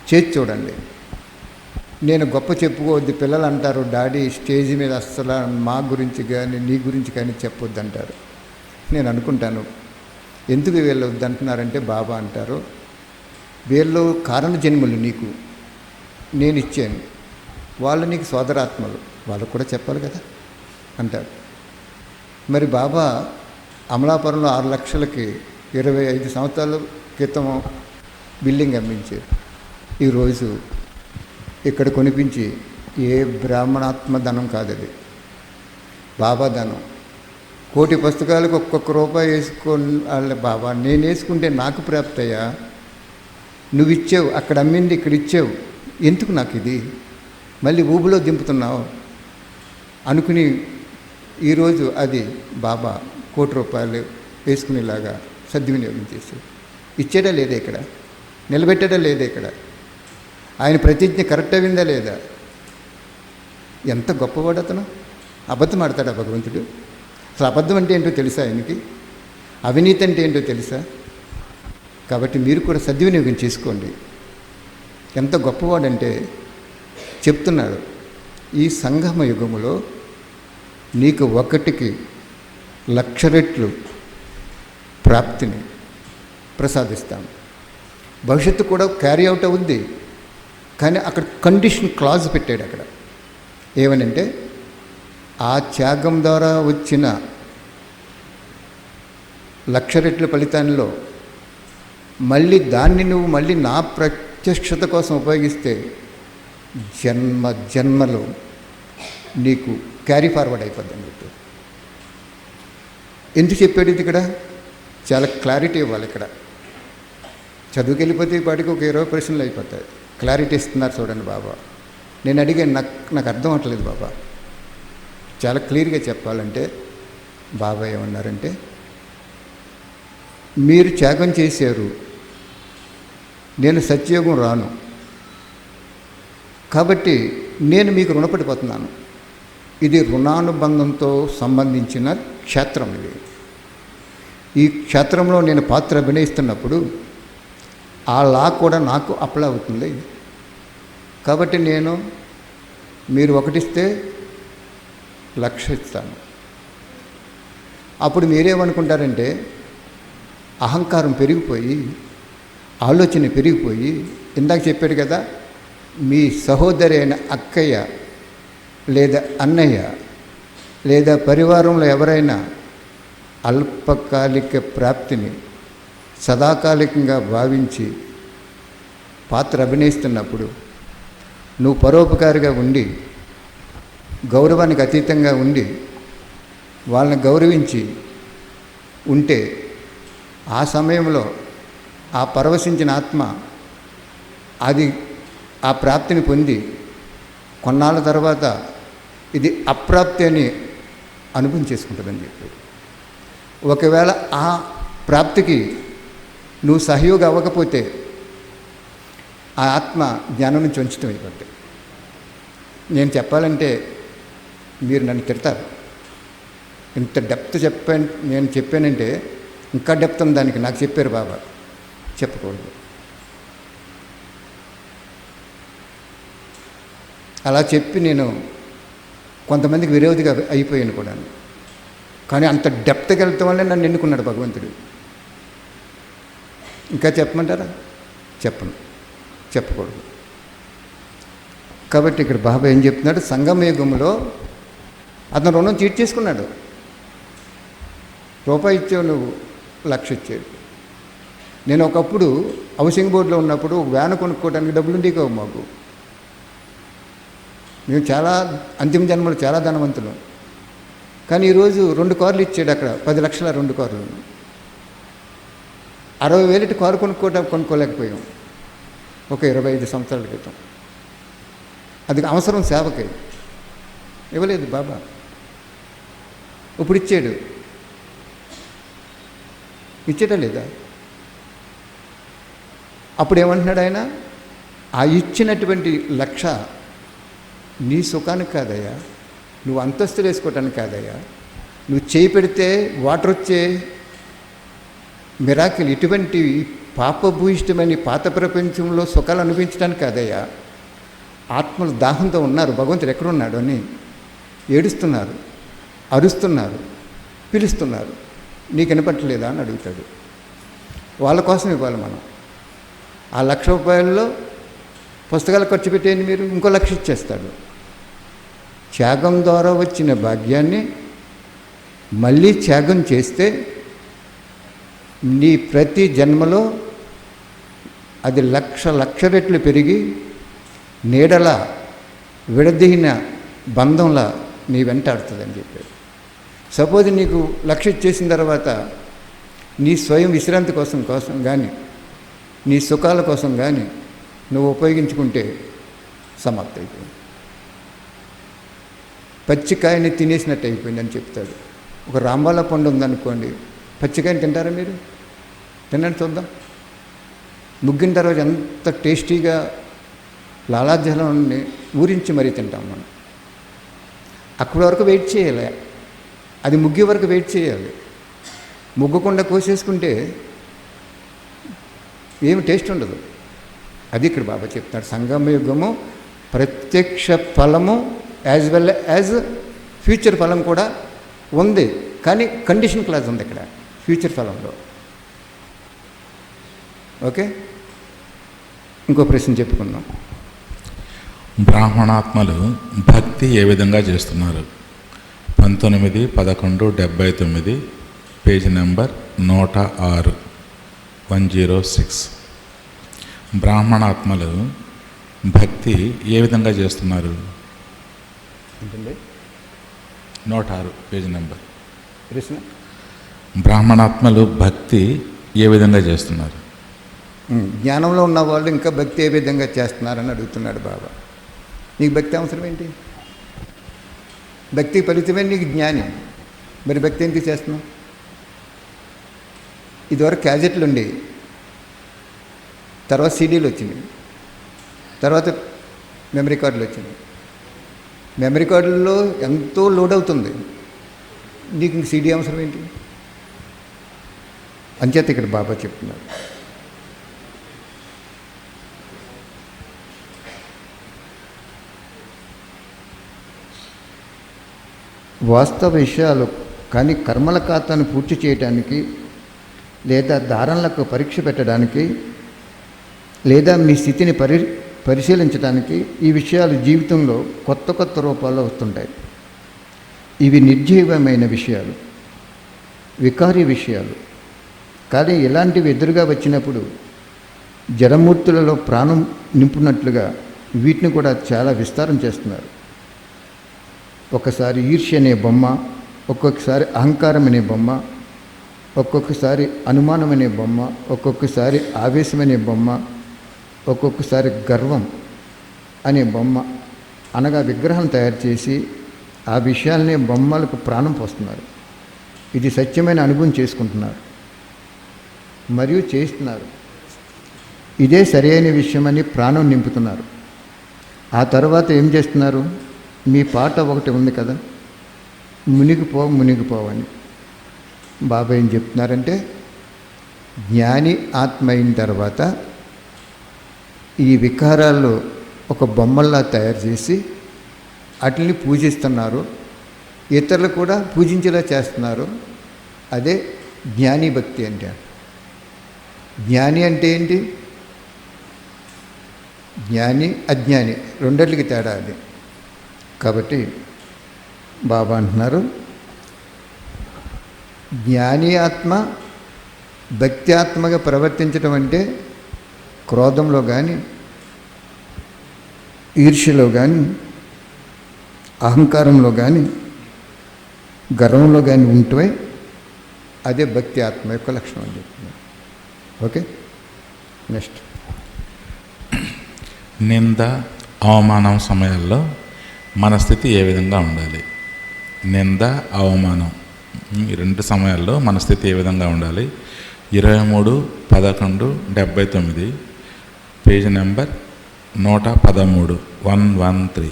చేసి చూడండి. నేను గొప్ప చెప్పుకోవద్దు, పిల్లలు అంటారు డాడీ స్టేజ్ మీద అస్సలు మా గురించి కానీ నీ గురించి కానీ చెప్పొద్దు అంటారు. నేను అనుకుంటాను, ఎందుకు వీళ్ళు వద్దంటున్నారంటే బాబా అంటారు, వీళ్ళు కారణ జన్మలు నీకు నేను ఇచ్చాను, వాళ్ళు నీకు సోదరాత్మలు, వాళ్ళకు కూడా చెప్పాలి కదా అంటారు. మరి బాబా అమలాపురంలో 6 లక్షలకి 25 సంవత్సరాల క్రితం బిల్డింగ్ అమ్మించారు. ఈరోజు ఇక్కడ కొనిపించి, ఏ బ్రాహ్మణాత్మ ధనం కాదది, బాబా ధనం. 1,000 పుస్తకాలకు ఒక్కొక్క రూపాయి వేసుకొని వాళ్ళ బాబా నేను వేసుకుంటే నాకు ప్రాప్తయ్యా, నువ్వు ఇచ్చావు, అక్కడ అమ్మింది ఇక్కడ ఇచ్చావు, ఎందుకు నాకు ఇది, మళ్ళీ ఊబిలో దింపుతున్నావు అనుకుని ఈరోజు అది బాబా 1,000 రూపాయలు వేసుకునేలాగా సద్వినియోగం చేశాడు. ఇచ్చాడా లేదా ఇక్కడ? నిలబెట్టాడా లేదా ఇక్కడ? ఆయన ప్రతిజ్ఞ కరెక్ట్ అయిందా లేదా? ఎంత గొప్పవాడు అతను! అబద్ధం ఆడతాడా భగవంతుడు? అసలు అబద్ధం అంటే ఏంటో తెలుసా ఆయనకి? అవినీతి అంటే ఏంటో తెలుసా? కాబట్టి మీరు కూడా సద్వినియోగం చేసుకోండి. ఎంత గొప్పవాడంటే చెప్తున్నాడు, ఈ సంగమ యుగములో నీకు 1,00,000 రెట్లు ప్రాప్తిని ప్రసాదిస్తాం. భవిష్యత్తు కూడా క్యారీ అవుట్ అవుద్ది. కానీ అక్కడ కండిషన్ క్లాజ్ పెట్టాడు. అక్కడ ఏమనంటే, ఆ త్యాగం ద్వారా వచ్చిన 1,00,000 రెట్ల ఫలితాల్లో మళ్ళీ దాన్ని నువ్వు మళ్ళీ నా ప్రత్యక్షత కోసం ఉపయోగిస్తే జన్మ జన్మలు నీకు క్యారీ ఫార్వర్డ్ అయిపోద్దని చెప్పి ఎందుకు చెప్పాడు ఇది? ఇక్కడ చాలా క్లారిటీ ఇవ్వాలి. ఇక్కడ చదువుకి వెళ్ళిపోతే వాటికి ఒక 20 ప్రశ్నలు అయిపోతాయి. క్లారిటీ ఇస్తున్నారు చూడండి బాబా. నేను అడిగాను, నాకు అర్థం అవ్వట్లేదు బాబా, చాలా క్లియర్గా చెప్పాలంటే బాబా ఏమన్నారంటే, మీరు త్యాగం చేశారు, నేను సత్యయోగం రాను, కాబట్టి నేను మీకు రుణపడిపోతున్నాను. ఇది రుణానుబంధంతో సంబంధించిన క్షేత్రం. ఇది ఈ క్షేత్రంలో నేను పాత్ర అభినయిస్తున్నప్పుడు ఆ లా కూడా నాకు అప్లై అవుతుంది. కాబట్టి నేను మీరు ఒకటిస్తే 1,00,000 ఇస్తాను. అప్పుడు మీరేమనుకుంటారంటే, అహంకారం పెరిగిపోయి, ఆలోచన పెరిగిపోయి, ఇందాక చెప్పాడు కదా, మీ సహోదరి అయిన అక్కయ్య లేదా అన్నయ్య లేదా పరివారంలో ఎవరైనా అల్పకాలిక ప్రాప్తిని సదాకాలికంగా భావించి పాత్ర అభినయిస్తున్నప్పుడు నువ్వు పరోపకారిగా ఉండి, గౌరవానికి అతీతంగా ఉండి, వాళ్ళని గౌరవించి ఉంటే ఆ సమయంలో ఆ పరవశించిన ఆత్మ అది ఆ ప్రాప్తిని పొంది కొన్నాళ్ళ తర్వాత ఇది అప్రాప్తి అని అనుభవం చేసుకుంటుందని చెప్పాడు. ఒకవేళ ఆ ప్రాప్తికి నువ్వు సహయోగం అవ్వకపోతే ఆ ఆత్మ జ్ఞానం నుంచి వంచితం అయిపోద్ది. నేను చెప్పాలంటే మీరు నన్ను తిడతారు. ఇంత డెప్త్ నేను చెప్పానంటే ఇంకా డెప్త్ ఉంది దానికి. నాకు చెప్పారు బాబా, చెప్పకూడదు. అలా చెప్పి నేను కొంతమందికి విరోధిగా అయిపోయాను కూడా. కానీ అంత డెప్త్కి వెళ్తాం వల్లే నన్ను ఎన్నుకున్నాడు భగవంతుడు. ఇంకా చెప్పమంటారా? చెప్పను, చెప్పకూడదు. కాబట్టి ఇక్కడ బాబా ఏం చెప్తున్నాడు, సంగమయుగంలో అతను రుణం తీర్చేసుకున్నాడు. రూపాయి ఇచ్చావు నువ్వు, 1,00,000 ఇచ్చాడు. నేను ఒకప్పుడు హౌసింగ్ బోర్డులో ఉన్నప్పుడు వ్యాన్ కొనుక్కోవడానికి డబ్బులు ఉండేవి కావు మాకు. మేము చాలా అంతిమ జన్మలు చాలా ధనవంతులు. కానీ ఈరోజు 2 కార్లు ఇచ్చాడు. అక్కడ 10 లక్షల 2 కార్లు. 60,000 కారు కొనుక్కోలేకపోయాం ఒక 25 సంవత్సరాల క్రితం. అది అవసరం సేవకి. ఇవ్వలేదు బాబా, ఇప్పుడు ఇచ్చాడు. ఇచ్చేటా లేదా? అప్పుడు ఏమంటున్నాడు ఆయన, ఆ ఇచ్చినటువంటి లక్ష నీ సుఖానికి కాదయ్యా, నువ్వు అంతస్తులు వేసుకోవటానికి కాదయ్యా, నువ్వు చేయి పెడితే వాటర్ వచ్చే మిరాకిల్, ఇటువంటి పాపభూయిష్టమైన పాత ప్రపంచంలో సుఖాలు అనిపించడానికి కాదయ్యా. ఆత్మలు దాహంతో ఉన్నారు, భగవంతుడు ఎక్కడున్నాడు అని ఏడుస్తున్నారు, అరుస్తున్నారు, పిలుస్తున్నారు, నీకు వినపట్టలేదా అని అడుగుతాడు. వాళ్ళ కోసం ఇవ్వాలి మనం. ఆ ₹1,00,000 పుస్తకాలు ఖర్చు పెట్టేయండి మీరు, ఇంకో 1,00,000 ఇచ్చేస్తాడు. త్యాగం ద్వారా వచ్చిన భాగ్యాన్ని మళ్ళీ త్యాగం చేస్తే నీ ప్రతి జన్మలో అది లక్ష రెట్లు పెరిగి నీడలా విడదీన బంధంలా నీ వెంటాడుతుందని చెప్పాడు. సపోజ్ నీకు 1,00,000 ఇచ్చేసిన తర్వాత నీ స్వయం విశ్రాంతి కోసం కానీ నీ సుఖాల కోసం కానీ నువ్వు ఉపయోగించుకుంటే సమాప్తి అయిపోయింది, పచ్చికాయని తినేసినట్టు అయిపోయిందని చెప్తాడు. ఒక రాంబాల పండు ఉందనుకోండి, పచ్చికాయని తింటారా మీరు? తినండి చూద్దాం. ముగ్గిన తర్వాత ఎంత టేస్టీగా లాలాజలాన్ని ఊరించి మరీ తింటాం మనం. అక్కడి వరకు వెయిట్ చేయాలి, అది ముగ్గే వరకు వెయిట్ చేయాలి. ముగ్గకుండా కోసేసుకుంటే ఏమి టేస్ట్ ఉండదు. అది ఇక్కడ బాబా చెప్తాడు. సంగమ యుగము ప్రత్యక్ష ఫలము యాజ్ వెల్ యాజ్ ఫ్యూచర్ ఫలం కూడా ఉంది, కానీ కండిషన్ క్లాజ్ ఉంది ఇక్కడ ఫ్యూచర్ ఫలంలో. ఓకే, ఇంకో ప్రశ్న చెప్పుకుందాం. బ్రాహ్మణాత్మలు భక్తి ఏ విధంగా చేస్తున్నారు? 19/11/79 పేజీ నెంబర్ 106 106. బ్రాహ్మణాత్మలు భక్తి ఏ విధంగా చేస్తున్నారు? 106 పేజీ నెంబర్. ప్రశ్న, బ్రాహ్మణాత్మలు భక్తి ఏ విధంగా చేస్తున్నారు? జ్ఞానంలో ఉన్న వాళ్ళు ఇంకా భక్తి ఏ విధంగా చేస్తున్నారని అడుగుతున్నాడు బాబా. నీకు భక్తి అవసరం ఏంటి? భక్తి ఫలితమే నీకు జ్ఞాని, మరి భక్తి ఎందుకు చేస్తున్నావు? ఇదివరకు క్యాజెట్లు ఉండేవి, తర్వాత సీడీలు వచ్చినాయి, తర్వాత మెమరీ కార్డులు వచ్చినాయి. మెమరీ కార్డుల్లో ఎంతో లోడ్ అవుతుంది, నీకు ఇంక సీడీ అవసరం ఏంటి? అంచేత ఇక్కడ బాబా చెప్తున్నారు. వాస్తవ విషయాలు కానీ కర్మల ఖాతాను పూర్తి చేయడానికి, లేదా ధారణలకు పరీక్ష పెట్టడానికి, లేదా మీ స్థితిని పరిశీలించడానికి ఈ విషయాలు జీవితంలో కొత్త కొత్త రూపాల్లో వస్తుంటాయి. ఇవి నిర్జీవమైన విషయాలు, వికారీ విషయాలు. కానీ ఇలాంటివి ఎదురుగా వచ్చినప్పుడు జడమూర్తులలో ప్రాణం నింపునట్లుగా వీటిని కూడా చాలా విస్తారం చేస్తున్నారు. ఒకసారి ఈర్ష్య అనే బొమ్మ, ఒక్కొక్కసారి అహంకారం అనే బొమ్మ, ఒక్కొక్కసారి అనుమానం అనే బొమ్మ, ఒక్కొక్కసారి ఆవేశం అనే బొమ్మ, ఒక్కొక్కసారి గర్వం అనే బొమ్మ, అనగా విగ్రహం తయారు చేసి ఆ విషయాలనే బొమ్మలకు ప్రాణం పోస్తున్నారు. ఇది సత్యమైన అనుభవం చేసుకుంటున్నారు మరియు చేస్తున్నారు. ఇదే సరైన విషయమని ప్రాణం నింపుతున్నారు. ఆ తర్వాత ఏం చేస్తున్నారు? మీ పాట ఒకటి ఉంది కదా, మునిగిపోవని. బాబా ఏం చెప్తున్నారంటే, జ్ఞాని ఆత్మ అయిన తర్వాత ఈ వికారాల్లో ఒక బొమ్మల్లా తయారు చేసి వాటిని పూజిస్తున్నారు, ఇతరులు కూడా పూజించేలా చేస్తున్నారు. అదే జ్ఞాని భక్తి అంటే. జ్ఞాని అంటే ఏంటి? జ్ఞాని అజ్ఞాని రెండిటికి తేడా అది. కాబట్టి బాబా అంటున్నారు, జ్ఞాని ఆత్మ భక్తి ఆత్మగా ప్రవర్తించడం అంటే క్రోధంలో కానీ, ఈర్ష్యలో కానీ, అహంకారంలో కానీ, గర్వంలో కానీ ఉంటే అదే భక్తి ఆత్మ యొక్క లక్షణం అని చెప్తున్నారు. Okay, next. నింద, అవమానం సమయాల్లో మన స్థితి ఏ విధంగా ఉండాలి? నింద, అవమానం ఈ రెండు సమయాల్లో మన స్థితి ఏ విధంగా ఉండాలి? 23/11/79 పేజ్ నెంబర్ 113 113.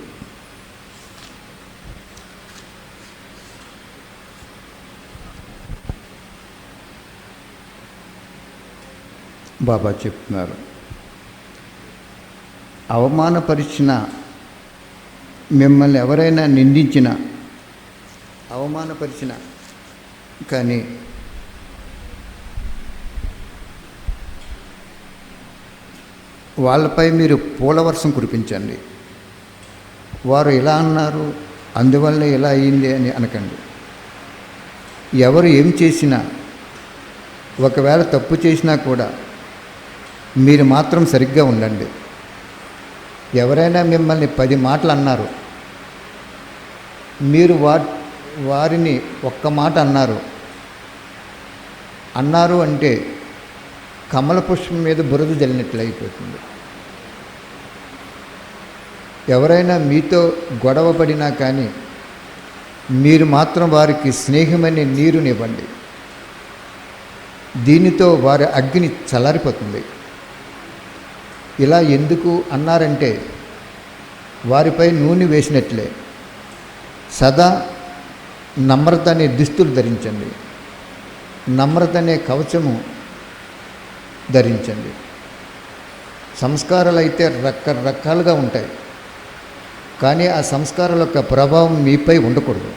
బాబా చెప్తున్నారు, అవమానపరిచిన, మిమ్మల్ని ఎవరైనా నిందించిన, అవమానపరిచిన కానీ వాళ్ళపై మీరు పూలవర్షం కురిపించండి. వారు ఇలా అన్నారు, అందువల్ల ఇలా అయింది అని అనకండి. ఎవరు ఏం చేసినా, ఒకవేళ తప్పు చేసినా కూడా మీరు మాత్రం సరిగ్గా ఉండండి. ఎవరైనా మిమ్మల్ని 10 మాటలు అన్నారు, మీరు వారిని ఒక్క మాట అన్నారు అంటే కమల పుష్పం మీద బురద జల్లినట్లు అయిపోతుంది. ఎవరైనా మీతో గొడవ పడినా కానీ మీరు మాత్రం వారికి స్నేహమనే నీరునివ్వండి. దీనితో వారి అగ్ని చల్లారిపోతుంది. ఇలా ఎందుకు అన్నారంటే వారిపై నూనె వేసినట్లే. సదా నమ్రత అనే దుస్తులు ధరించండి, నమ్రత అనే కవచము ధరించండి. సంస్కారాలు అయితే రకరకాలుగా ఉంటాయి, కానీ ఆ సంస్కారాల యొక్క ప్రభావం మీపై ఉండకూడదు.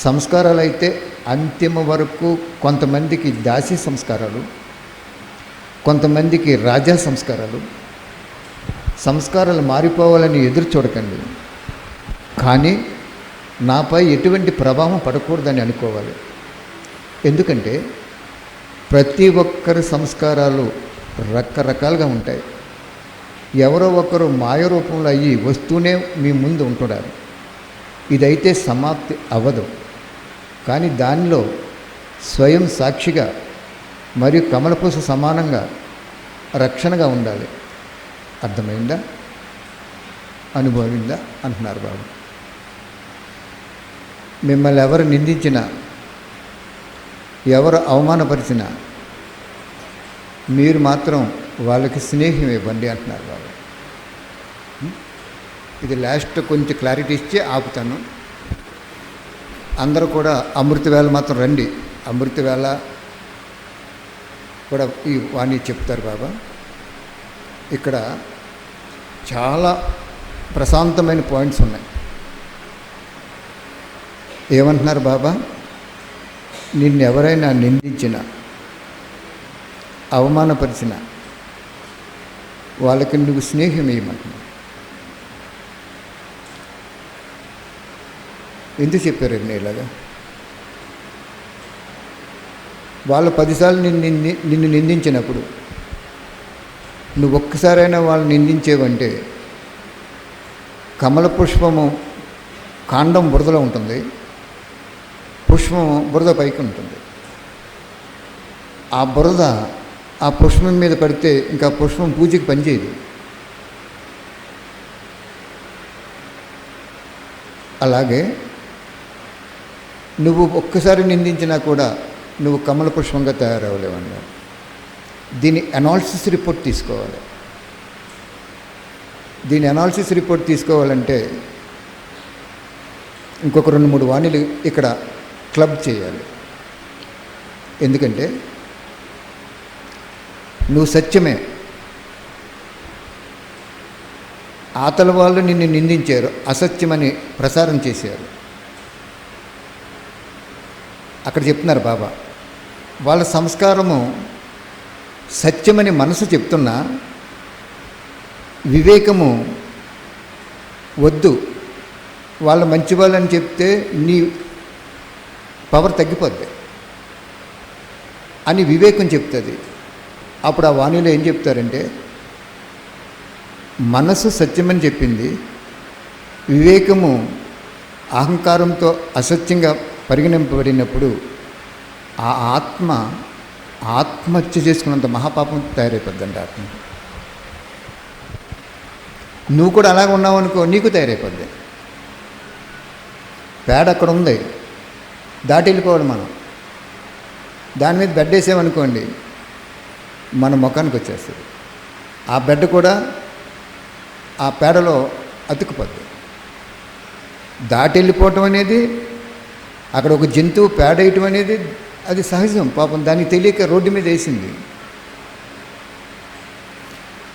సంస్కారాలు అయితే అంతిమ వరకు కొంతమందికి దాసీ సంస్కారాలు, కొంతమందికి రాజా సంస్కారాలు. సంస్కారాలు మారిపోవాలని ఎదురు చూడకండి, కానీ నాపై ఎటువంటి ప్రభావం పడకూడదని అనుకోవాలి. ఎందుకంటే ప్రతి ఒక్కరి సంస్కారాలు రకరకాలుగా ఉంటాయి. ఎవరో ఒకరు మాయ రూపంలో అయ్యి వస్తూనే మీ ముందు ఉంటున్నారు. ఇదైతే సమాప్తి అవ్వదు, కానీ దానిలో స్వయం సాక్షిగా మరియు కమలపూస సమానంగా రక్షణగా ఉండాలి. అర్థమైందా? అనుభవిందా అంటున్నారు బాబు. మిమ్మల్ని ఎవరు నిందించినా, ఎవరు అవమానపరిచినా మీరు మాత్రం వాళ్ళకి స్నేహం ఇవ్వండి అంటున్నారు బాబు. ఇది లాస్ట్ కొంచెం క్లారిటీ ఇచ్చి ఆపుతాను. అందరూ కూడా అమృత వేళ మాత్రం రండి. అమృత వేళ కూడా ఈ వాణి చెప్తారు బాబా. ఇక్కడ చాలా ప్రశాంతమైన పాయింట్స్ ఉన్నాయి. ఏమంటున్నారు బాబా? నిన్ను ఎవరైనా నిందించిన, అవమానపరిచిన వాళ్ళకి నువ్వు స్నేహం ఇవ్వమంటున్నావు. ఎందుకు చెప్పారండి ఇలాగా? వాళ్ళు 10 సార్లు నిన్ను నిందించినప్పుడు నువ్వు ఒక్కసారైనా వాళ్ళు నిందించేవంటే కమల పుష్పము కాండం బురదలో ఉంటుంది, పుష్పం బురద పైకి ఉంటుంది. ఆ బురద ఆ పుష్పం మీద పడితే ఇంకా పుష్పం పూజకి పనిచేయదు. అలాగే నువ్వు ఒక్కసారి నిందించినా కూడా నువ్వు కమల పుష్పంగా తయారవలేవన్నారు. దీని అనాలిసిస్ రిపోర్ట్ తీసుకోవాలి. దీని అనాలిసిస్ రిపోర్ట్ తీసుకోవాలంటే ఇంకొక 2-3 వాణిలు ఇక్కడ క్లబ్ చేయాలి. ఎందుకంటే నువ్వు సత్యమే. ఆతల వాళ్ళు నిన్ను నిందించారు, అసత్యమని ప్రసారం చేశారు. అక్కడ చెప్తున్నారు బాబా, వాళ్ళ సంస్కారము సత్యమని మనసు చెప్తున్నా వివేకము వద్దు, వాళ్ళ మంచి వాళ్ళని చెప్తే నీ పవర్ తగ్గిపోద్ది అని వివేకం చెప్తుంది. అప్పుడు ఆ వాణిలో ఏం చెప్తారంటే, మనసు సత్యమని చెప్పింది, వివేకము అహంకారంతో అసత్యంగా పరిగణింపబడినప్పుడు ఆ ఆత్మహత్య చేసుకున్నంత మహాపాపం తయారైపోద్దండి ఆత్మ. నువ్వు కూడా అలాగ ఉన్నావు అనుకో, నీకు తయారైపోద్ది. పేడ అక్కడ ఉంది, దాటి వెళ్ళిపోవడం మనం. దాని మీద బెడ్ వేసామనుకోండి, మన ముఖానికి వచ్చేస్తుంది. ఆ బెడ్ కూడా ఆ పేడలో అతుక్కుపోద్ది. దాటి వెళ్ళిపోవటం అనేది, అక్కడ ఒక జంతువు పేడ వేయటం అనేది అది సహజం. పాపం దానికి తెలియక రోడ్డు మీద వేసింది.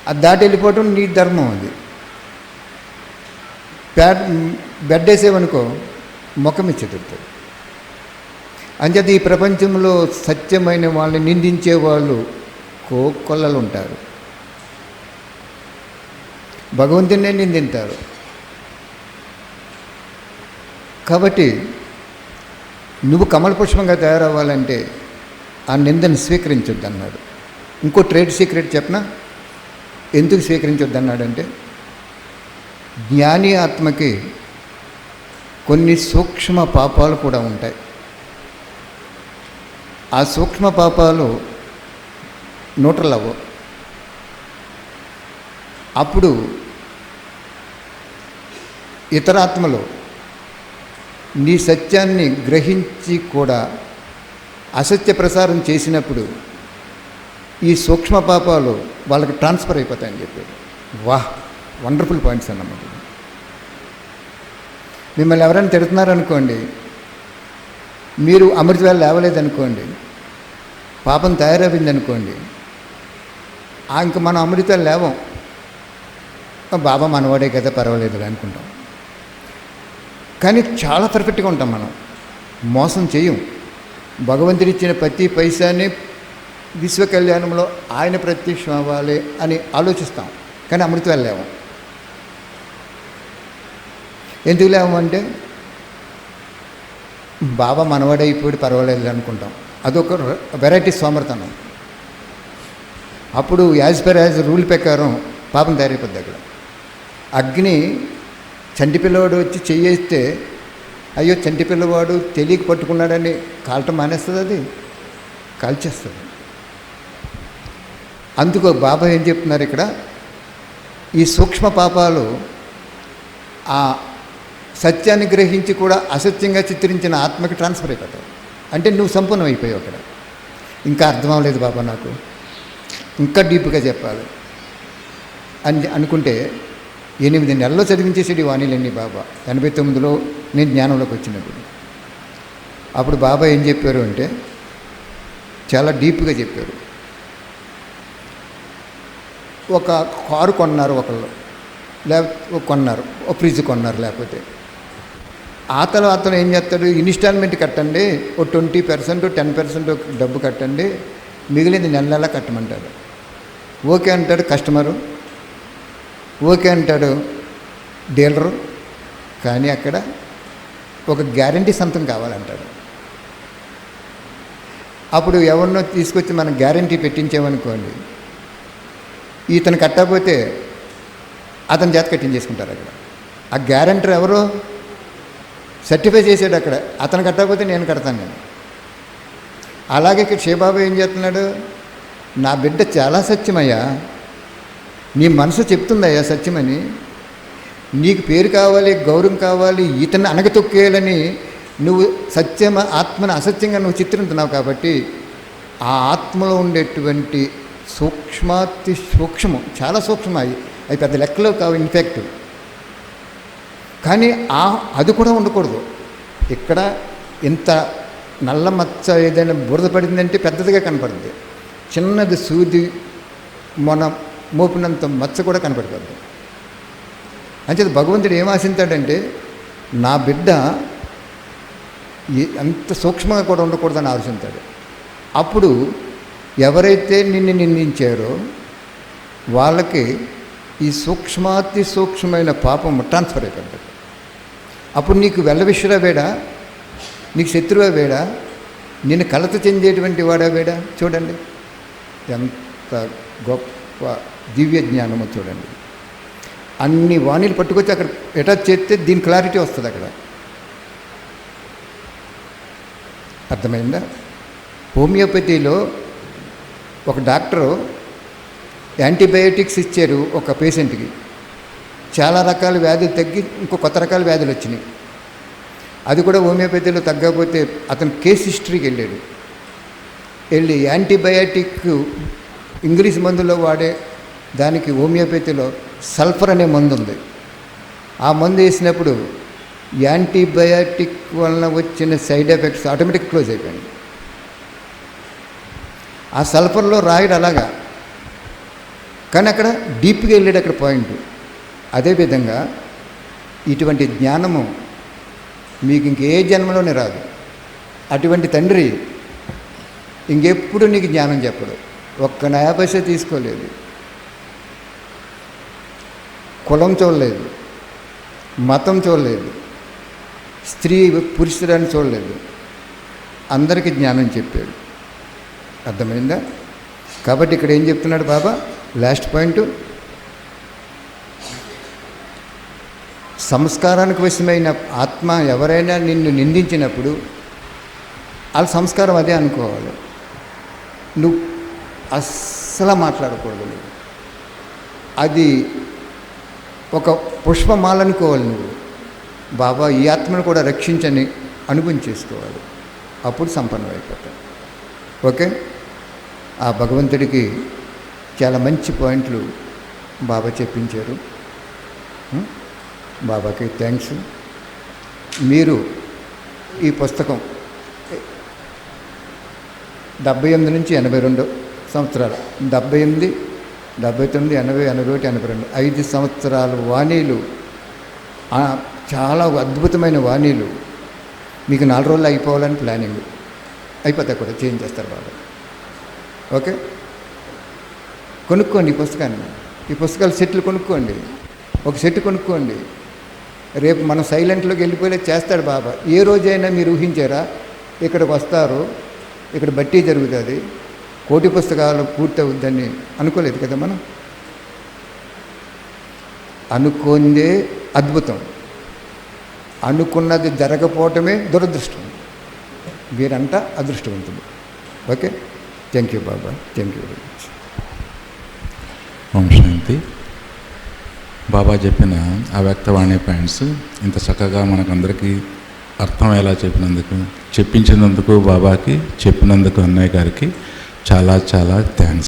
అది దాటి వెళ్ళిపోవటం నీ ధర్మం. అది బెడ్ వేసేవనుకో ముఖం ఇచ్చి తిరుగుతుంది. అంచేత ఈ ప్రపంచంలో సత్యమైన వాళ్ళని నిందించే వాళ్ళు కోకొల్లలు ఉంటారు. భగవంతుడినే నిందింటారు. కాబట్టి నువ్వు కమల పుష్పంగా తయారవ్వాలంటే ఆ నిందను స్వీకరించొద్దు అన్నాడు. ఇంకో ట్రేడ్ సీక్రెట్ చెప్పనా, ఎందుకు స్వీకరించొద్దు అన్నాడంటే, జ్ఞాని ఆత్మకి కొన్ని సూక్ష్మ పాపాలు కూడా ఉంటాయి. ఆ సూక్ష్మ పాపాలు న్యూట్రల్ అవ్వవు. అప్పుడు ఇతర ఆత్మలు నీ సత్యాన్ని గ్రహించి కూడా అసత్య ప్రసారం చేసినప్పుడు ఈ సూక్ష్మ పాపాలు వాళ్ళకి ట్రాన్స్ఫర్ అయిపోతాయని చెప్పాడు. వాహ్, వండర్ఫుల్ పాయింట్స్ అన్నమాట. మిమ్మల్ని ఎవరైనా తిడుతున్నారనుకోండి, మీరు అమృతవేళ లేవలేదనుకోండి, పాపం తయారైందనుకోండి, ఇంక మనం అమృతవేళ లేవం. బాబా మనవాడే కదా, పర్వాలేదు అనుకుంటాం. కానీ చాలా పర్ఫెక్ట్గా ఉంటాం మనం, మోసం చేయం. భగవంతుడిచ్చిన ప్రతి పైసాని విశ్వ కళ్యాణంలో ఆయన ప్రత్యక్షం అవ్వాలి అని ఆలోచిస్తాం. కానీ అమృతవేళ లేవం. ఎందుకు లేవంటే బాబా మనవాడైపోయి పర్వాలేదు అనుకుంటాం. అదొక వెరైటీ సోమర్తనం. అప్పుడు యాజ్ పర్ యాజ్ రూల్ ప్రకారం పాపం తయారైపోద్ది. అక్కడ అగ్ని చంటి పిల్లవాడు వచ్చి చెయ్యేస్తే, అయ్యో చంటి పిల్లవాడు తెలియక పట్టుకున్నాడని కాలటం మానేస్తుంది, అది కాల్చేస్తుంది. అందుకు బాబా ఏం చెప్తున్నారు ఇక్కడ, ఈ సూక్ష్మ పాపాలు ఆ సత్యాన్ని గ్రహించి కూడా అసత్యంగా చిత్రించిన ఆత్మకి ట్రాన్స్ఫర్ అయిపోతావు. అంటే నువ్వు సంపూర్ణం అయిపోయావు. అక్కడ ఇంకా అర్థం అవ్వలేదు బాబా, నాకు ఇంకా డీప్గా చెప్పాలి అని అనుకుంటే 8 నెలల్లో చదివించేసాడు ఈ వాణిలన్నీ బాబా. 89లో నేను జ్ఞానంలోకి వచ్చినప్పుడు. అప్పుడు బాబా ఏం చెప్పారు అంటే చాలా డీప్గా చెప్పారు. ఒక కారు కొన్నారు ఒకళ్ళు, లేకపోతే కొన్నారు, ఒక ఫ్రిడ్జ్ కొన్నారు. లేకపోతే అతను ఏం చేస్తాడు, ఇన్స్టాల్మెంట్ కట్టండి, ఓ 20% 10% డబ్బు కట్టండి, మిగిలింది నెల నెల కట్టమంటాడు. ఓకే అంటాడు కస్టమరు, ఓకే అంటాడు డీలరు. కానీ అక్కడ ఒక గ్యారంటీ సంతకం కావాలంటాడు. అప్పుడు ఎవరినో తీసుకొచ్చి మనం గ్యారంటీ పెట్టించామనుకోండి, ఇతను కట్టకపోతే అతని చేత కట్టించేసుకుంటారు. అక్కడ ఆ గ్యారంటర్ ఎవరో సర్టిఫై చేసాడు. అక్కడ అతను కట్టకపోతే నేను కడతాను నేను. అలాగే ఇక్కడ శివబాబా ఏం చేస్తున్నాడు, నా బిడ్డ చాలా సత్యమయ్యా, నీ మనసు చెప్తుందయ్యా సత్యమని, నీకు పేరు కావాలి, గౌరవం కావాలి, ఇతన్ని అనగతొక్కేయాలని నువ్వు ఆత్మను అసత్యంగా నువ్వు చిత్రించున్నావు. కాబట్టి ఆ ఆత్మలో ఉండేటువంటి సూక్ష్మాతి సూక్ష్మం, చాలా సూక్ష్మం, అవి పెద్ద లెక్కలో కావు ఇన్ఫెక్ట్. కానీ అది కూడా ఉండకూడదు. ఇక్కడ ఇంత నల్ల మచ్చ ఏదైనా బురద పడిందంటే పెద్దదిగా కనపడుతుంది, చిన్నది సూది మొన మోపినంత మచ్చ కూడా కనపడిపోద్ది. అంచేది భగవంతుడు ఏం ఆశించాడంటే, నా బిడ్డ అంత సూక్ష్మంగా కూడా ఉండకూడదని ఆలోచించాడు. అప్పుడు ఎవరైతే నిన్ను నిందించారో వాళ్ళకి ఈ సూక్ష్మాతి సూక్ష్మమైన పాపం ట్రాన్స్ఫర్ అయిపోతుంది. అప్పుడు నీకు వెల్లవిశ్వరా వేడా, నీకు శత్రువా వేడా, నిన్ను కలత చెందేటువంటి వాడా వేడా. చూడండి ఎంత గొప్ప దివ్య జ్ఞానమో చూడండి. అన్ని వాణిలు పట్టుకొచ్చి అక్కడ అటాచ్ చేస్తే దీని క్లారిటీ వస్తుంది. అక్కడ అర్థమైందా? హోమియోపతిలో ఒక డాక్టరు యాంటీబయాటిక్స్ ఇచ్చారు ఒక పేషెంట్కి. చాలా రకాల వ్యాధులు తగ్గి ఇంకో కొత్త రకాల వ్యాధులు వచ్చినాయి. అది కూడా హోమియోపతిలో తగ్గకపోతే అతను కేస్ హిస్టరీకి వెళ్ళి యాంటీబయాటిక్ ఇంగ్లీష్ మందులో వాడే దానికి హోమియోపతిలో సల్ఫర్ అనే మందు ఉంది. ఆ మందు వేసినప్పుడు యాంటీబయాటిక్ వలన వచ్చిన సైడ్ ఎఫెక్ట్స్ ఆటోమేటిక్ క్లోజ్ అయిపోయింది. ఆ సల్ఫర్లో రాయడు అలాగా, కానీ అక్కడ డీప్గా వెళ్ళాడు అక్కడ పాయింట్. అదేవిధంగా ఇటువంటి జ్ఞానము మీకు ఇంకే జన్మలోనే రాదు. అటువంటి తండ్రి ఇంకెప్పుడు నీకు జ్ఞానం చెప్పడు. ఒక్క నయా పైసా తీసుకోలేదు, కులం చూడలేదు, మతం చూడలేదు, స్త్రీ పురుషులని చూడలేదు, అందరికీ జ్ఞానం చెప్పాడు. అర్థమైందా? కాబట్టి ఇక్కడ ఏం చెప్తున్నాడు బాబా? లాస్ట్ పాయింట్, సంస్కారానికి వశమైన ఆత్మ ఎవరైనా నిన్ను నిందించినప్పుడు వాళ్ళ సంస్కారం అదే అనుకోవాలి. నువ్వు అస్సలు మాట్లాడకూడదు. నువ్వు అది ఒక పుష్పమాల అనుకోవాలి. నువ్వు బాబా ఈ ఆత్మను కూడా రక్షించని అనుభవం చేసుకోవాలి. అప్పుడు సంపన్నం అయిపోతావు. ఓకే, ఆ భగవంతుడికి చాలా మంచి పాయింట్లు బాబా చెప్పించారు. బాబాకి థ్యాంక్స్. మీరు ఈ పుస్తకం 78 నుంచి 82 సంవత్సరాలు, 78, 79, 80, 81, 82, 5 సంవత్సరాలు వాణీలు, చాలా అద్భుతమైన వాణీలు. మీకు 4 రోజులు అయిపోవాలని ప్లానింగ్. అయిపోతాయి కూడా, చేంజ్ చేస్తారు బాబా. ఓకే, కొనుక్కోండి ఈ పుస్తకాన్ని. ఈ పుస్తకాలు సెట్లు కొనుక్కోండి, ఒక సెట్ కొనుక్కోండి. రేపు మనం సైలెంట్లోకి వెళ్ళిపోయే చేస్తాడు బాబా. ఏ రోజైనా మీరు ఊహించారా ఇక్కడికి వస్తారు, ఇక్కడ బట్టి జరుగుతుంది, 1 కోటి పుస్తకాలు పూర్తవుద్దని అనుకోలేదు కదా మనం. అనుకోందే అద్భుతం, అనుకున్నది జరగపోవటమే దురదృష్టం. వీరంతా అదృష్టవంతులు. Okay, thank you Baba, thank you very much. ఓం శాంతి. బాబా చెప్పిన అవ్యక్తవాణి పాయింట్స్ ఇంత చక్కగా మనకందరికీ అర్థమయ్యేలా చెప్పించినందుకు బాబాకి, చెప్పినందుకు అన్నయ్య గారికి చాలా చాలా థ్యాంక్స్.